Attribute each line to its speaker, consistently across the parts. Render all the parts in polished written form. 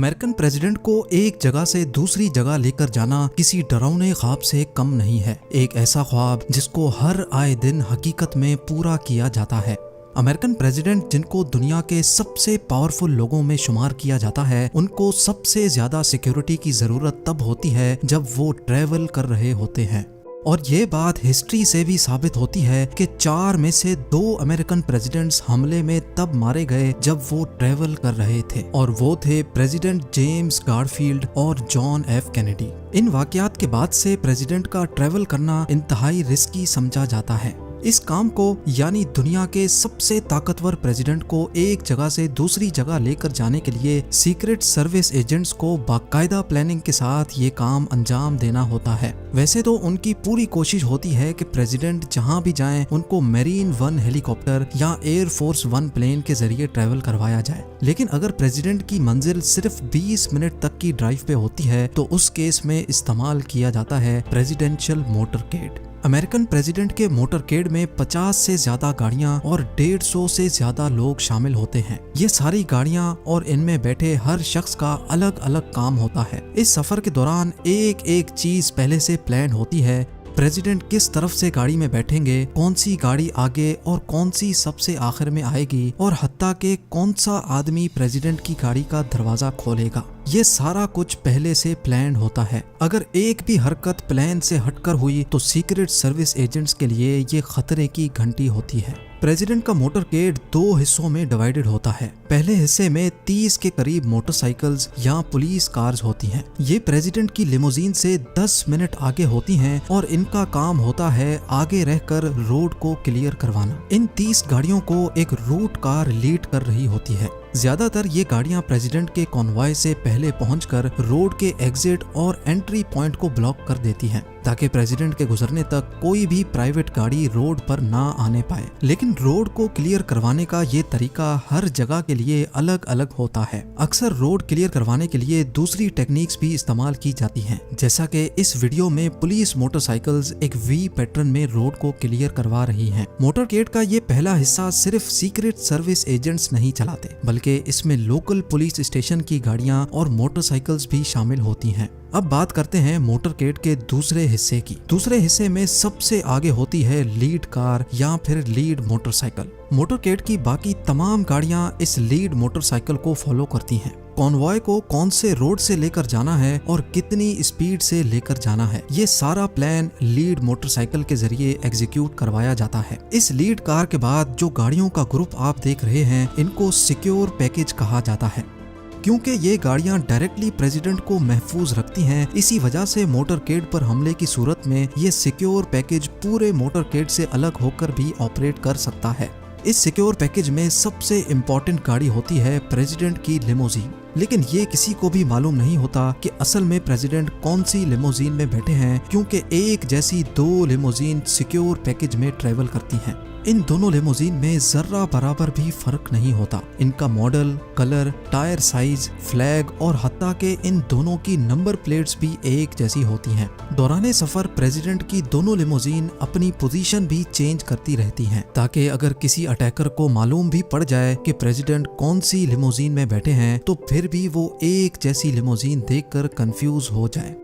Speaker 1: American president को एक जगह से दूसरी जगह लेकर जाना किसी डरावने ख्वाब से कम नहीं है। एक ऐसा ख्वाब जिसको हर आए दिन हकीकत में पूरा किया जाता है। अमेरिकन प्रेसिडेंट जिनको दुनिया के सबसे पावरफुल लोगों में शुमार किया जाता है, उनको सबसे ज्यादा सिक्योरिटी की जरूरत तब होती है जब वो ट्रैवल कर रहे होते हैं। और ये बात हिस्ट्री से भी साबित होती है कि 4 में से 2 अमेरिकन प्रेसिडेंट्स हमले में तब मारे गए जब वो ट्रैवल कर रहे थे, और वो थे प्रेसिडेंट जेम्स गारफील्ड और जॉन एफ कैनेडी। इन वाकयात के बाद से प्रेसिडेंट का ट्रैवल करना इंतहाई रिस्की समझा जाता है। इस काम को यानी दुनिया के सबसे ताकतवर प्रेसिडेंट को एक जगह से दूसरी जगह लेकर जाने के लिए सीक्रेट सर्विस एजेंट्स को बाकायदा प्लानिंग के साथ ये काम अंजाम देना होता है। वैसे तो उनकी पूरी कोशिश होती है कि प्रेसिडेंट जहां भी जाएं उनको मेरीन 1 हेलीकॉप्टर या एयर फोर्स 1 प्लेन के जरिए ट्रैवल करवाया जाए, लेकिन अगर प्रेसिडेंट की मंजिल सिर्फ 20 मिनट तक की ड्राइव पे होती है तो उस केस में इस्तेमाल किया जाता है प्रेसिडेंशियल मोटरकेड। अमेरिकन प्रेसिडेंट के मोटरकेड में 50 से ज्यादा गाड़ियां और 150 से ज्यादा लोग शामिल होते हैं। ये सारी गाड़ियां और इनमें बैठे हर शख्स का अलग अलग काम होता है। इस सफर के दौरान एक एक चीज पहले से प्लान होती है। प्रेसिडेंट किस तरफ से गाड़ी में बैठेंगे, कौन सी गाड़ी आगे और कौन सी सबसे आखिर में आएगी, और हत्ता के कौन सा आदमी प्रेसिडेंट की गाड़ी का दरवाजा खोलेगा। ये सारा कुछ पहले से प्लान होता है। अगर एक भी हरकत प्लान से हटकर हुई तो सीक्रेट सर्विस एजेंट्स के लिए ये खतरे की घंटी होती है। प्रेसिडेंट का मोटरकेड 2 हिस्सों में डिवाइडेड होता है। पहले हिस्से में 30 के करीब मोटरसाइकिल्स या पुलिस कार्स होती हैं। ये प्रेसिडेंट की लिमोजीन से 10 मिनट आगे होती हैं और इनका काम होता है आगे रहकर रोड को क्लियर करवाना। इन 30 गाड़ियों को एक रूट कार लीड कर रही होती है। ज्यादातर ये गाड़ियां प्रेसिडेंट के कॉन्वॉय से पहले पहुंचकर रोड के एग्जिट और एंट्री पॉइंट को ब्लॉक कर देती हैं, ताकि प्रेसिडेंट के गुजरने तक कोई भी प्राइवेट गाड़ी रोड पर ना आने पाए। लेकिन रोड को क्लियर करवाने का ये तरीका हर जगह के लिए अलग अलग होता है। अक्सर रोड क्लियर करवाने के लिए दूसरी टेक्निक्स भी इस्तेमाल की जाती हैं, जैसा कि इस वीडियो में पुलिस मोटरसाइकिल्स एक वी पैटर्न में रोड को क्लियर करवा रही हैं। मोटरकेड का ये पहला हिस्सा सिर्फ सीक्रेट सर्विस एजेंट्स नहीं चलाते, बल्कि इसमें लोकल पुलिस स्टेशन की गाड़ियां और मोटरसाइकिल्स भी शामिल होती हैं। अब बात करते हैं मोटरकेड के दूसरे हिस्से की। दूसरे हिस्से में सबसे आगे होती है लीड कार या फिर लीड मोटरसाइकिल। मोटरकेड की बाकी तमाम गाड़ियां इस लीड मोटरसाइकिल को फॉलो करती हैं। कॉन्वॉय को कौन से रोड से लेकर जाना है और कितनी स्पीड से लेकर जाना है, ये सारा प्लान लीड मोटरसाइकिल के जरिए एग्जीक्यूट करवाया जाता है। इस लीड कार के बाद जो गाड़ियों का ग्रुप आप देख रहे हैं, इनको सिक्योर पैकेज कहा जाता है। क्योंकि ये गाड़ियां डायरेक्टली प्रेसिडेंट को महफूज रखती हैं, इसी वजह से मोटरकेड पर हमले की सूरत में ये सिक्योर पैकेज पूरे मोटरकेड से अलग होकर भी ऑपरेट कर सकता है। इस सिक्योर पैकेज में सबसे इम्पोर्टेंट गाड़ी होती है प्रेसिडेंट की लिमोजीन। लेकिन ये किसी को भी मालूम नहीं होता कि असल में प्रेसिडेंट कौन सी लिमोजीन में बैठे हैं, क्योंकि एक जैसी 2 लिमोजीन सिक्योर पैकेज में ट्रेवल करती हैं। इन दोनों लिमोजीन में जर्रा बराबर भी फर्क नहीं होता। इनका model, colour, tyre size, flag और हत्ता के इन दोनों की नंबर प्लेट्स भी एक जैसी होती हैं। दौराने सफर प्रेसिडेंट की दोनों लिमोजीन अपनी पोजीशन भी चेंज करती रहती हैं, ताकि अगर किसी अटैकर को मालूम भी पड़ जाए कि प्रेसिडेंट कौन सी लिमोजीन में बैठे हैं, तो फिर भी वो एक जैसी लिमोजीन देखकर कंफ्यूज हो जाए।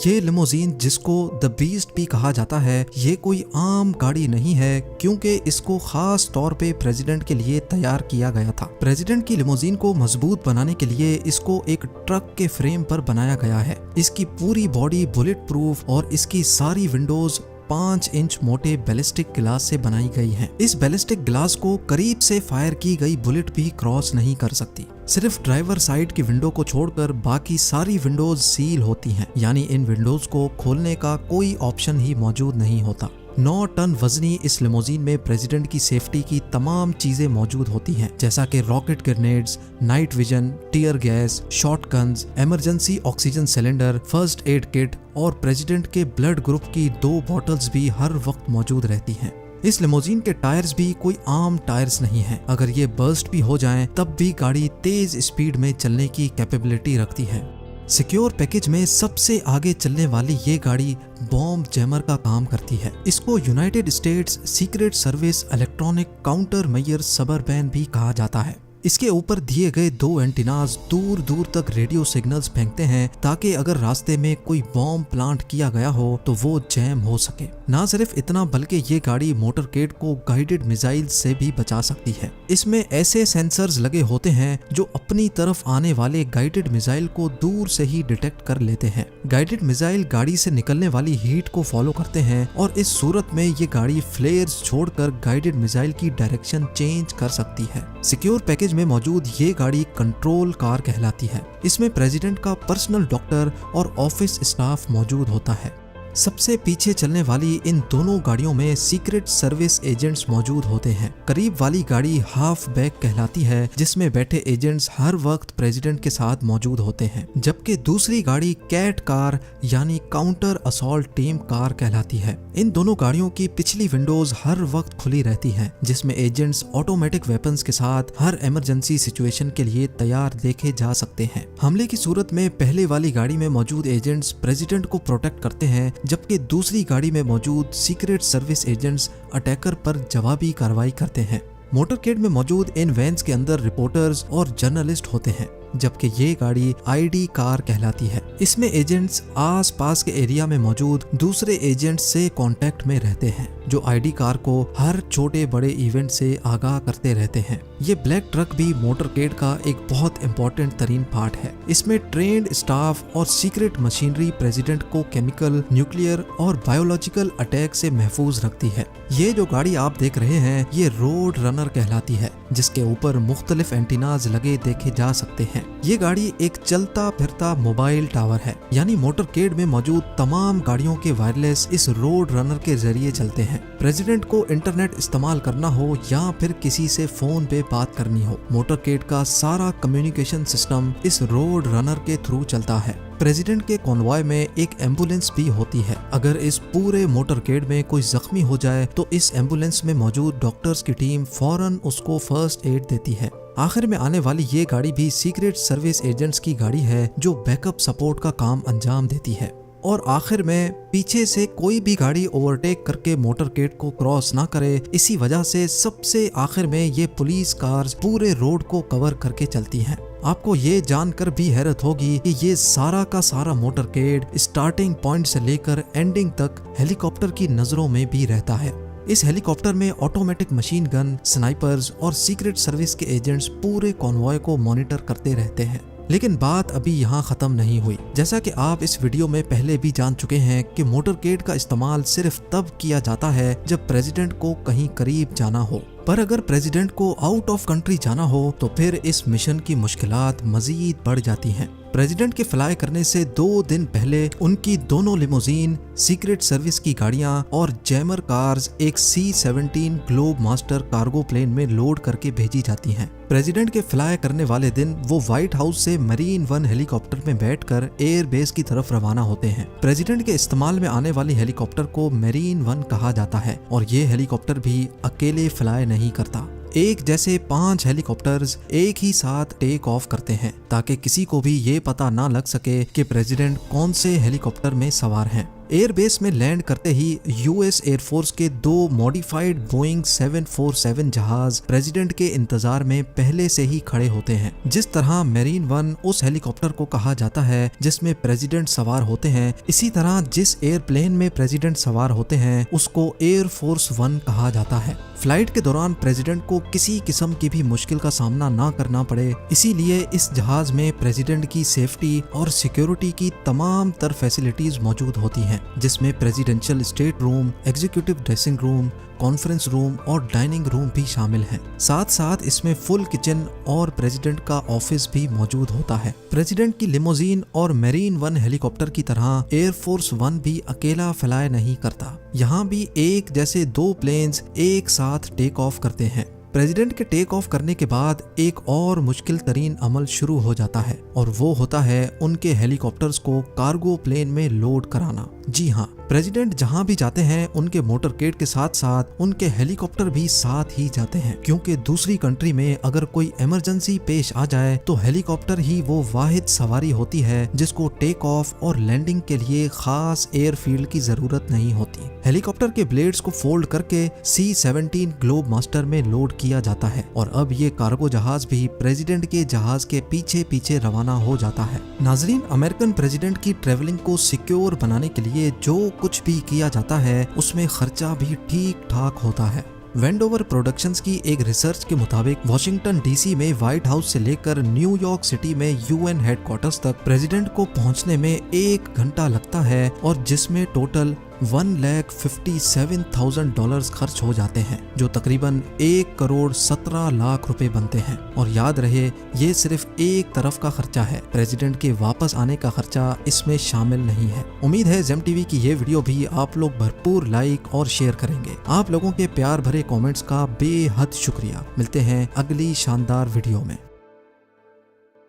Speaker 1: ये लिमोजीन, जिसको द बीस्ट भी कहा जाता है, ये कोई आम गाड़ी नहीं है, क्योंकि इसको खास तौर पे प्रेसिडेंट के लिए तैयार किया गया था। प्रेसिडेंट की लिमोजीन को मजबूत बनाने के लिए इसको एक ट्रक के फ्रेम पर बनाया गया है। इसकी पूरी बॉडी बुलेट प्रूफ और इसकी सारी विंडोज 5 इंच मोटे बैलिस्टिक ग्लास से बनाई गई हैं। इस बैलिस्टिक ग्लास को करीब से फायर की गई बुलेट भी क्रॉस नहीं कर सकती। सिर्फ ड्राइवर साइड की विंडो को छोड़कर बाकी सारी विंडोज सील होती हैं, यानी इन विंडोज को खोलने का कोई ऑप्शन ही मौजूद नहीं होता। 9 टन वजनी इस लिमोजीन में प्रेसिडेंट की सेफ्टी की तमाम चीजें मौजूद होती हैं, जैसा कि rocket grenades, night vision, tear gas, shotguns, emergency oxygen cylinder, first aid kit और प्रेसिडेंट के ब्लड ग्रुप की 2 बॉटल्स भी हर वक्त मौजूद रहती हैं। इस लिमोजीन के टायर्स भी कोई आम टायर्स नहीं हैं। अगर ये बर्स्ट भी हो जाएं, तब भी गाड़ी तेज स्पीड में चलने की कैपेबिलिटी रखती है। सिक्योर पैकेज में सबसे आगे चलने वाली ये गाड़ी बॉम्ब जैमर का काम करती है। इसको United states secret service electronic counter measure suburban भी कहा जाता है। इसके ऊपर दिए गए 2 एंटीनास दूर दूर तक रेडियो सिग्नल्स फेंकते हैं ताकि अगर रास्ते में कोई बॉम्ब प्लांट किया गया हो तो वो जैम हो सके। ना सिर्फ इतना बल्कि ये गाड़ी मोटरकेड को गाइडेड मिसाइल से भी बचा सकती है। इसमें ऐसे सेंसर्स लगे होते हैं जो अपनी तरफ आने वाले गाइडेड मिसाइल को दूर से ही डिटेक्ट कर लेते हैं। गाइडेड मिसाइल गाड़ी से निकलने वाली हीट को फॉलो करते हैं और इस सूरत में ये गाड़ी फ्लेयर्स छोड़कर गाइडेड मिसाइल की डायरेक्शन चेंज कर सकती है। सिक्योर पैकेज में मौजूद ये गाड़ी कंट्रोल कार कहलाती है। इसमें प्रेसिडेंट का पर्सनल डॉक्टर और ऑफिस स्टाफ मौजूद होता है। सबसे पीछे चलने वाली इन दोनों गाड़ियों में सीक्रेट सर्विस एजेंट्स मौजूद होते हैं। करीब वाली गाड़ी हाफ बैक कहलाती है, जिसमें बैठे एजेंट्स हर वक्त प्रेसिडेंट के साथ मौजूद होते हैं, जबकि दूसरी गाड़ी कैट कार यानी काउंटर असॉल्ट टीम कार कहलाती है। इन दोनों गाड़ियों की पिछली विंडोज हर वक्त खुली रहती हैं, जिसमें एजेंट्स ऑटोमेटिक वेपन्स के साथ हर इमरजेंसी सिचुएशन के लिए तैयार देखे जा सकते हैं। हमले की सूरत में पहले वाली गाड़ी में मौजूद एजेंट्स प्रेसिडेंट को प्रोटेक्ट करते हैं, जबकि दूसरी गाड़ी में मौजूद सीक्रेट सर्विस एजेंट्स अटैकर पर जवाबी कार्रवाई करते हैं। मोटरकेड में मौजूद इन वैन्स के अंदर रिपोर्टर्स और जर्नलिस्ट होते हैं, जबकि ये गाड़ी आईडी कार कहलाती है। इसमें एजेंट्स आस पास के एरिया में मौजूद दूसरे एजेंट्स से कांटेक्ट में रहते हैं, जो आईडी कार को हर छोटे बड़े इवेंट से आगाह करते रहते हैं। ये ब्लैक ट्रक भी मोटरकेड का एक बहुत इंपॉर्टेंट तरीन पार्ट है। इसमें ट्रेंड स्टाफ और सीक्रेट मशीनरी प्रेसिडेंट को केमिकल, न्यूक्लियर और बायोलॉजिकल अटैक से महफूज रखती है। ये जो गाड़ी आप देख रहे हैं ये रोड रनर कहलाती है, जिसके ऊपर मुख्तलिफ एंटीनाज लगे देखे जा सकते हैं। ये गाड़ी एक चलता फिरता मोबाइल टावर है, यानी मोटरकेड में मौजूद तमाम गाड़ियों के वायरलेस इस रोड रनर के जरिए चलते हैं। प्रेसिडेंट को इंटरनेट इस्तेमाल करना हो या फिर किसी से फोन पे बात करनी हो, मोटरकेड का सारा कम्युनिकेशन सिस्टम इस रोड रनर के थ्रू चलता है। प्रेसिडेंट के कॉन्वॉय में एक एम्बुलेंस भी होती है। अगर इस पूरे मोटरकेड में कोई जख्मी हो जाए तो इस एम्बुलेंस में मौजूद डॉक्टर्स की टीम फौरन उसको फर्स्ट एड देती है। आखिर में आने वाली ये गाड़ी भी सीक्रेट सर्विस एजेंट्स की गाड़ी है, जो बैकअप सपोर्ट का काम अंजाम देती है। और आखिर में पीछे से कोई भी गाड़ी ओवरटेक करके मोटरकेड को क्रॉस ना करे, इसी वजह से सबसे आखिर में ये पुलिस कार्स पूरे रोड को कवर करके चलती हैं। आपको ये जानकर भी हैरत होगी कि ये सारा का सारा मोटरकेड स्टार्टिंग पॉइंट से लेकर एंडिंग तक हेलीकॉप्टर की नजरों में भी रहता है। इस हेलीकॉप्टर में ऑटोमेटिक मशीन गन, स्नाइपर्स और सीक्रेट सर्विस के एजेंट्स पूरे कॉन्वॉय को मॉनिटर करते रहते हैं। लेकिन बात अभी यहाँ खत्म नहीं हुई। जैसा कि आप इस वीडियो में पहले भी जान चुके हैं कि मोटरकेड का इस्तेमाल सिर्फ तब किया जाता है जब प्रेसिडेंट को कहीं करीब जाना हो, पर अगर प्रेसिडेंट को आउट ऑफ कंट्री जाना हो तो फिर इस मिशन की मुश्किलात मजीद बढ़ जाती हैं। प्रेसिडेंट के फ्लाई करने से 2 दिन पहले उनकी दोनों लिमोजीन, सीक्रेट सर्विस की गाड़ियां और जैमर कार्स एक C-17 Globemaster cargo plane में लोड करके भेजी जाती हैं। प्रेसिडेंट के फ्लाई करने वाले दिन वो व्हाइट हाउस से मरीन 1 हेलीकॉप्टर में बैठकर एयर बेस की तरफ रवाना होते हैं। प्रेसिडेंट के इस्तेमाल में आने वाली हेलीकॉप्टर को मरीन 1 कहा जाता है और ये हेलीकॉप्टर भी अकेले फ्लाई नहीं करता। एक जैसे 5 हेलीकॉप्टर्स एक ही साथ टेक ऑफ करते हैं ताकि किसी को भी ये पता ना लग सके कि प्रेसिडेंट कौन से हेलीकॉप्टर में सवार हैं। एयरबेस में लैंड करते ही यूएस एयरफोर्स के 2 मॉडिफाइड बोइंग 747 जहाज प्रेसिडेंट के इंतजार में पहले से ही खड़े होते हैं। जिस तरह मेरीन 1 उस हेलीकॉप्टर को कहा जाता है जिसमें प्रेसिडेंट सवार होते हैं, इसी तरह जिस एयरप्लेन में प्रेसिडेंट सवार होते हैं उसको एयरफोर्स 1 कहा जाता है। फ्लाइट के दौरान प्रेसिडेंट को किसी किस्म की भी मुश्किल का सामना ना करना पड़े, इसीलिए इस जहाज में प्रेसिडेंट की सेफ्टी और सिक्योरिटी की तमाम तर फैसिलिटीज मौजूद होती हैं, जिसमें presidential state room, executive dressing room, conference room और डाइनिंग रूम भी शामिल हैं। साथ साथ इसमें फुल किचन और प्रेसिडेंट का ऑफिस भी मौजूद होता है। प्रेसिडेंट की लिमोजीन और मेरीन 1 हेलीकॉप्टर की तरह एयरफोर्स 1 भी अकेला फ्लाई नहीं करता। यहाँ भी एक जैसे 2 प्लेन्स एक साथ टेक ऑफ करते हैं। प्रेसिडेंट के टेक ऑफ करने के बाद एक और मुश्किल तरीन अमल शुरू हो जाता है और वो होता है उनके हेलीकॉप्टर्स को कार्गो प्लेन में लोड कराना। जी हाँ, प्रेसिडेंट जहाँ भी जाते हैं उनके मोटरकेड के साथ साथ उनके हेलीकॉप्टर भी साथ ही जाते हैं, क्योंकि दूसरी कंट्री में अगर कोई इमरजेंसी पेश आ जाए तो हेलीकॉप्टर ही वो वाहिद सवारी होती है जिसको टेक ऑफ और लैंडिंग के लिए खास एयरफील्ड की जरूरत नहीं होती। हेलीकॉप्टर के ब्लेड्स को फोल्ड करके C-17 ग्लोब मास्टर में लोड किया जाता है और अब ये कार्गो जहाज भी प्रेसिडेंट के जहाज के पीछे पीछे रवाना हो जाता है। नाजरीन, अमेरिकन प्रेसिडेंट की ट्रेवलिंग को सिक्योर बनाने के लिए जो कुछ भी किया जाता है उसमें खर्चा भी ठीक ठाक होता है। वेंडोवर प्रोडक्शंस की एक रिसर्च के मुताबिक वाशिंगटन डीसी में व्हाइट हाउस से लेकर न्यूयॉर्क सिटी में यूएन हेडक्वार्टर्स तक प्रेसिडेंट को पहुंचने में 1 घंटा लगता है और जिसमें टोटल $1,57,000 खर्च हो जाते हैं, जो तकरीबन 1,17,00,000 रुपए बनते हैं। और याद रहे, ये सिर्फ एक तरफ का खर्चा है, प्रेसिडेंट के वापस आने का खर्चा इसमें शामिल नहीं है। उम्मीद है जेम टीवी की ये वीडियो भी आप लोग भरपूर लाइक और शेयर करेंगे। आप लोगों के प्यार भरे कमेंट्स का बेहद शुक्रिया। मिलते हैं अगली शानदार वीडियो में।